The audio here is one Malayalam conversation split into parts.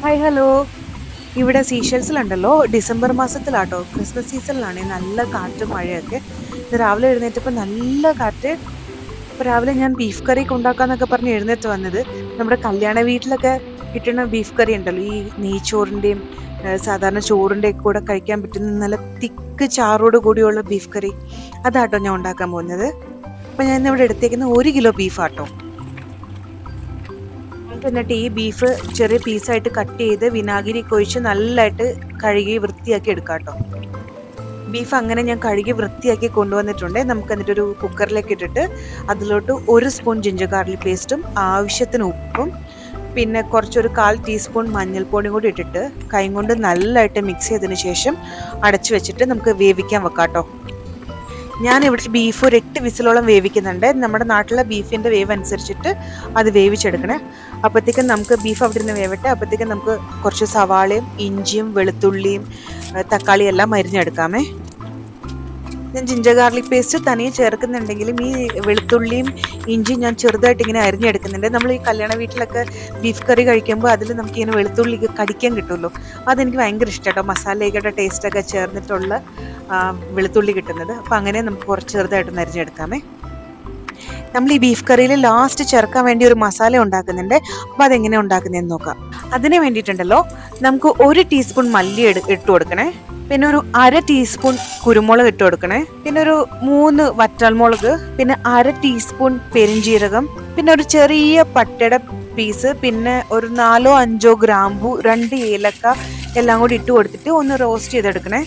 Hi hello. ഇവിടെ സീഷെൽസിലുണ്ടല്ലോ ഡിസംബർ മാസത്തിലാട്ടോ, ക്രിസ്മസ് സീസണിലാണ് നല്ല കാറ്റും മഴയൊക്കെ. ഇത് രാവിലെ എഴുന്നേറ്റപ്പോൾ നല്ല കാറ്റ്. അപ്പോൾ രാവിലെ ഞാൻ ബീഫ് കറി ഉണ്ടാക്കാന്നൊക്കെ പറഞ്ഞ് എഴുന്നേറ്റ് വന്നത് നമ്മുടെ കല്യാണ വീട്ടിലൊക്കെ കിട്ടുന്ന ബീഫ് കറി ഉണ്ടല്ലോ, ഈ നെയ്ച്ചോറിൻ്റെയും സാധാരണ ചോറിൻ്റെയും കൂടെ കഴിക്കാൻ പറ്റുന്ന നല്ല തിക്ക് ചാറോട് കൂടിയുള്ള ബീഫ് കറി, അതാട്ടോ ഞാൻ ഉണ്ടാക്കാൻ പോകുന്നത്. അപ്പോൾ ഞാൻ ഇന്നിവിടെ എടുത്തേക്കുന്ന 1 കിലോ ബീഫാട്ടോ. എന്നിട്ട് ഈ ബീഫ് ചെറിയ പീസായിട്ട് കട്ട് ചെയ്ത് വിനാഗിരി ഒഴിച്ച് നല്ലതായിട്ട് കഴുകി വൃത്തിയാക്കി എടുക്കാം കേട്ടോ. ബീഫ് അങ്ങനെ ഞാൻ കഴുകി വൃത്തിയാക്കി കൊണ്ടുവന്നിട്ടുണ്ട്. നമുക്ക് എന്നിട്ടൊരു കുക്കറിലേക്ക് ഇട്ടിട്ട് അതിലോട്ട് 1 സ്പൂൺ ജിഞ്ചർ ഗാർലിക് പേസ്റ്റും ആവശ്യത്തിന് ഉപ്പും പിന്നെ കുറച്ചൊരു 1/4 ടീസ്പൂൺ മഞ്ഞൾപ്പൊടിയും കൂടി ഇട്ടിട്ട് കൈ കൊണ്ട് നല്ലതായിട്ട് മിക്സ് ചെയ്തതിന് ശേഷം അടച്ചു വെച്ചിട്ട് നമുക്ക് വേവിക്കാൻ വെക്കാം കേട്ടോ. ഞാനിവിടെ ബീഫ് ഒരു 8 വിസിലോളം വേവിക്കുന്നുണ്ട്. നമ്മുടെ നാട്ടിലെ ബീഫിൻ്റെ വേവ് അനുസരിച്ചിട്ട് അത് വേവിച്ചെടുക്കണേ. അപ്പോഴത്തേക്കും നമുക്ക് ബീഫ് അവിടെ നിന്ന് വേവട്ടെ. അപ്പോഴത്തേക്കും നമുക്ക് കുറച്ച് സവാളയും ഇഞ്ചിയും വെളുത്തുള്ളിയും തക്കാളിയും എല്ലാം അരിഞ്ഞെടുക്കാമേ. ഞാൻ ജിഞ്ചർ ഗാർലിക് പേസ്റ്റ് തനിയെ ചേർക്കുന്നുണ്ടെങ്കിലും ഈ വെളുത്തുള്ളിയും ഇഞ്ചിയും ഞാൻ ചെറുതായിട്ട് ഇങ്ങനെ അരിഞ്ഞെടുക്കുന്നുണ്ട്. നമ്മൾ ഈ കല്യാണ വീട്ടിലൊക്കെ ബീഫ് കറി കഴിക്കുമ്പോൾ അതിൽ നമുക്കിങ്ങനെ വെളുത്തുള്ളി കടിക്കാൻ കിട്ടുമല്ലോ, അതെനിക്ക് ഭയങ്കര ഇഷ്ടമാട്ടോ. മസാലയൊക്കെ ടേസ്റ്റൊക്കെ ചേർന്നിട്ടുള്ള വെളുത്തുള്ളി കിട്ടുന്നത്. അപ്പോൾ അങ്ങനെ നമുക്ക് കുറച്ച് ചെറുതായിട്ടൊന്ന് അരിഞ്ഞെടുക്കാമേ. നമ്മൾ ഈ ബീഫ് കറിയിൽ ലാസ്റ്റ് ചേർക്കാൻ വേണ്ടി ഒരു മസാല ഉണ്ടാക്കുന്നുണ്ട്. അപ്പോൾ അതെങ്ങനെ ഉണ്ടാക്കുന്നതെന്ന് നോക്കാം. അതിന് വേണ്ടിയിട്ടുണ്ടല്ലോ നമുക്ക് 1 ടീസ്പൂൺ മല്ലി ഇട്ട് കൊടുക്കണേ. പിന്നെ ഒരു 1/2 ടീസ്പൂൺ കുരുമുളക് ഇട്ട് കൊടുക്കണേ. പിന്നെ ഒരു 3 വറ്റൽമുളക്, പിന്നെ 1/2 ടീസ്പൂൺ പെരിഞ്ജീരകം, പിന്നെ ഒരു ചെറിയ പട്ടയുടെ പീസ്, പിന്നെ ഒരു 4-5 ഗ്രാമ്പു, 2 ഏലക്ക എല്ലാം കൂടി ഇട്ട് കൊടുത്തിട്ട് ഒന്ന് റോസ്റ്റ് ചെയ്തെടുക്കണേ.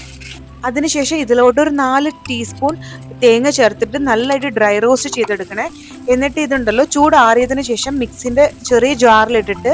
അതിനുശേഷം ഇതിലോട്ട് ഒരു 4 ടീസ്പൂൺ തേങ്ങ ചേർത്തിട്ട് നല്ലതായിട്ട് ഡ്രൈ റോസ്റ്റ് ചെയ്തെടുക്കണേ. എന്നിട്ട് ഇതുണ്ടല്ലോ ചൂടാറിയതിന് ശേഷം മിക്സിൻ്റെ ചെറിയ ജാറിലിട്ടിട്ട്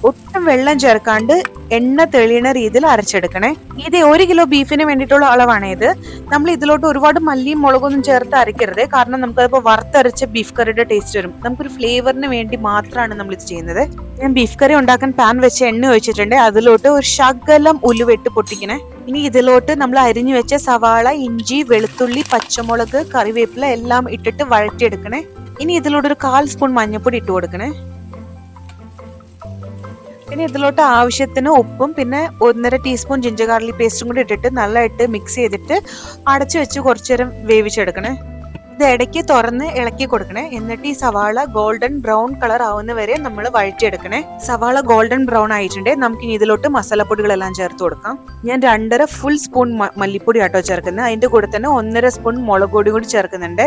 ഒട്ടും വെള്ളം ചേർക്കാണ്ട് എണ്ണ തെളിയണ രീതിയിൽ അരച്ചെടുക്കണേ. ഇത് 1 കിലോ ബീഫിന് വേണ്ടിയിട്ടുള്ള അളവാണ് ഇത്. നമ്മൾ ഇതിലോട്ട് ഒരുപാട് മല്ലിയും മുളകൊന്നും ചേർത്ത് അരയ്ക്കരുത്, കാരണം നമുക്കതിപ്പോൾ വറുത്തരച്ച ബീഫ് കറിയുടെ ടേസ്റ്റ് വരും. നമുക്കൊരു ഫ്ലേവറിന് വേണ്ടി മാത്രമാണ് നമ്മൾ ഇത് ചെയ്യുന്നത്. ഞാൻ ബീഫ് കറി ഉണ്ടാക്കാൻ പാൻ വെച്ച് എണ്ണ ഒഴിച്ചിട്ടുണ്ട്. അതിലോട്ട് ഒരു ശകലം ഉലുവ പൊട്ടിക്കണേ. ഇനി ഇതിലോട്ട് നമ്മൾ അരിഞ്ഞു വെച്ച സവാള, ഇഞ്ചി, വെളുത്തുള്ളി, പച്ചമുളക്, കറിവേപ്പില എല്ലാം ഇട്ടിട്ട് വഴറ്റിയെടുക്കണേ. ഇനി ഇതിലോട്ട് ഒരു 1/4 സ്പൂൺ മഞ്ഞൾപ്പൊടി ഇട്ട് കൊടുക്കണേ. പിന്നെ ഇതിലോട്ട് ആവശ്യത്തിന് ഉപ്പും പിന്നെ 1.5 ടീസ്പൂൺ ജിഞ്ചർ ഗാർലിക് പേസ്റ്റും കൂടി ഇട്ടിട്ട് നല്ലതായിട്ട് മിക്സ് ചെയ്തിട്ട് അടച്ചു വെച്ച് കുറച്ചു നേരം വേവിച്ചെടുക്കണേ. ഇത് ഇടയ്ക്ക് തുറന്ന് ഇളക്കി കൊടുക്കണേ. എന്നിട്ട് ഈ സവാള ഗോൾഡൻ ബ്രൗൺ കളർ ആവുന്ന വരെ നമ്മൾ വഴറ്റിയെടുക്കണേ. സവാള ഗോൾഡൻ ബ്രൗൺ ആയിട്ടുണ്ട്. നമുക്ക് ഇനി ഇതിലോട്ട് മസാലപ്പൊടികളെല്ലാം ചേർത്ത് കൊടുക്കാം. ഞാൻ 2.5 ഫുൾ സ്പൂൺ മല്ലിപ്പൊടി ആട്ടോ ചേർക്കുന്നത്. അതിന്റെ കൂടെ തന്നെ 1.5 സ്പൂൺ മുളക് പൊടി കൂടി ചേർക്കുന്നുണ്ട്.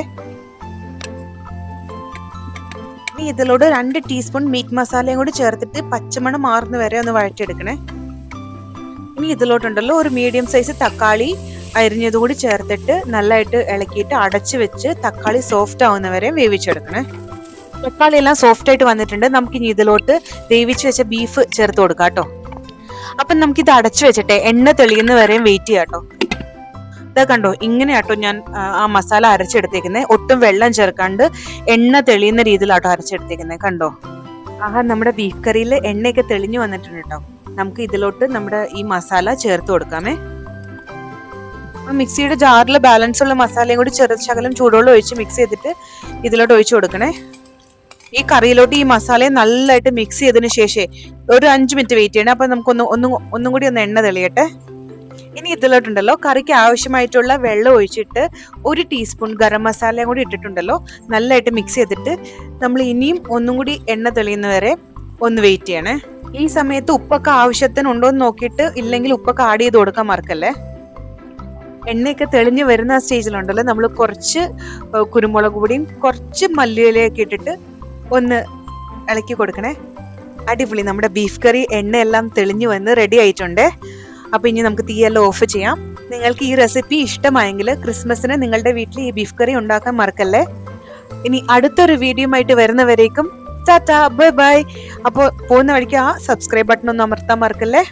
ഇനി ഇതിലോട്ട് 2 ടീസ്പൂൺ മീറ്റ് മസാലയും കൂടി ചേർത്തിട്ട് പച്ചമണം മാറുന്ന വരെ ഒന്ന് വഴറ്റിയെടുക്കണേ. ഇനി ഇതിലോട്ടുണ്ടല്ലോ ഒരു മീഡിയം സൈസ് തക്കാളി അരിഞ്ഞത് കൂടി ചേർത്തിട്ട് നല്ലതായിട്ട് ഇളക്കിയിട്ട് അടച്ചു വെച്ച് തക്കാളി സോഫ്റ്റ് ആവുന്നവരെ വേവിച്ചെടുക്കണേ. തക്കാളി എല്ലാം സോഫ്റ്റ് ആയിട്ട് വന്നിട്ടുണ്ട്. നമുക്ക് ഇനി ഇതിലോട്ട് വേവിച്ച് വെച്ച ബീഫ് ചേർത്ത് കൊടുക്കാം കേട്ടോ. അപ്പം നമുക്കിത് അടച്ചു വെച്ചിട്ട് എണ്ണ തെളിയുന്ന വരെയും വെയിറ്റ് ചെയ്യാം കേട്ടോ. ഇതാ കണ്ടോ, ഇങ്ങനെയാട്ടോ ഞാൻ ആ മസാല അരച്ചെടുത്തേക്കുന്നത്. ഒട്ടും വെള്ളം ചേർക്കാണ്ട് എണ്ണ തെളിയുന്ന രീതിയിലാട്ടോ അരച്ചെടുത്തേക്കുന്നത്. കണ്ടോ, നമ്മുടെ ബീഫ് കറിയിൽ എണ്ണയൊക്കെ തെളിഞ്ഞു വന്നിട്ടുണ്ട് കേട്ടോ. നമുക്ക് ഇതിലോട്ട് നമ്മുടെ ഈ മസാല ചേർത്ത് കൊടുക്കാമേ. മിക്സിയുടെ ജാറിൽ ബാലൻസ് ഉള്ള മസാലയും കൂടി ശകലം ചൂടുവെള്ളം ഒഴിച്ച് മിക്സ് ചെയ്തിട്ട് ഇതിലോട്ട് ഒഴിച്ചു കൊടുക്കണേ. ഈ കറിയിലോട്ട് ഈ മസാലയെ നല്ലതായിട്ട് മിക്സ് ചെയ്തതിന് ശേഷം ഒരു 5 മിനിറ്റ് വെയിറ്റ് ചെയ്യണം. അപ്പൊ നമുക്ക് ഒന്നും കൂടി ഒന്ന് എണ്ണ തെളിയട്ടെ. ഇനി ഇതിലോട്ടുണ്ടല്ലോ കറിക്ക് ആവശ്യമായിട്ടുള്ള വെള്ളം ഒഴിച്ചിട്ട് 1 ടീസ്പൂൺ ഗരം മസാലയും കൂടി ഇട്ടിട്ടുണ്ടല്ലോ നല്ലതായിട്ട് മിക്സ് ചെയ്തിട്ട് നമ്മൾ ഇനിയും ഒന്നും കൂടി എണ്ണ തെളിയുന്നവരെ ഒന്ന് വെയിറ്റ് ചെയ്യണേ. ഈ സമയത്ത് ഉപ്പൊക്കെ ആവശ്യത്തിന് ഉണ്ടോ എന്ന് നോക്കിയിട്ട്, ഇല്ലെങ്കിൽ ഉപ്പൊക്കെ ആഡ് ചെയ്ത് കൊടുക്കാൻ മറക്കല്ലേ. എണ്ണയൊക്കെ തെളിഞ്ഞ് വരുന്ന സ്റ്റേജിലുണ്ടല്ലോ നമ്മൾ കുറച്ച് കുരുമുളക് പൊടിയും കുറച്ച് മല്ലിയിലയൊക്കെ ഇട്ടിട്ട് ഒന്ന് ഇളക്കി കൊടുക്കണേ. അടിപൊളി, നമ്മുടെ ബീഫ് കറി എണ്ണയെല്ലാം തെളിഞ്ഞു വന്ന് റെഡി ആയിട്ടുണ്ട്. അപ്പോൾ ഇനി നമുക്ക് തീയെല്ലാം ഓഫ് ചെയ്യാം. നിങ്ങൾക്ക് ഈ റെസിപ്പി ഇഷ്ടമായെങ്കിൽ ക്രിസ്മസിന് നിങ്ങളുടെ വീട്ടിൽ ഈ ബീഫ് കറി ഉണ്ടാക്കാൻ മറക്കല്ലേ. ഇനി അടുത്തൊരു വീഡിയോ ആയിട്ട് വരുന്നവരേക്കും ടാറ്റാ ബൈ ബൈ. അപ്പോൾ പോകുന്ന വഴിക്ക് ആ സബ്സ്ക്രൈബ് ബട്ടൺ ഒന്ന് അമർത്താൻ മറക്കല്ലേ.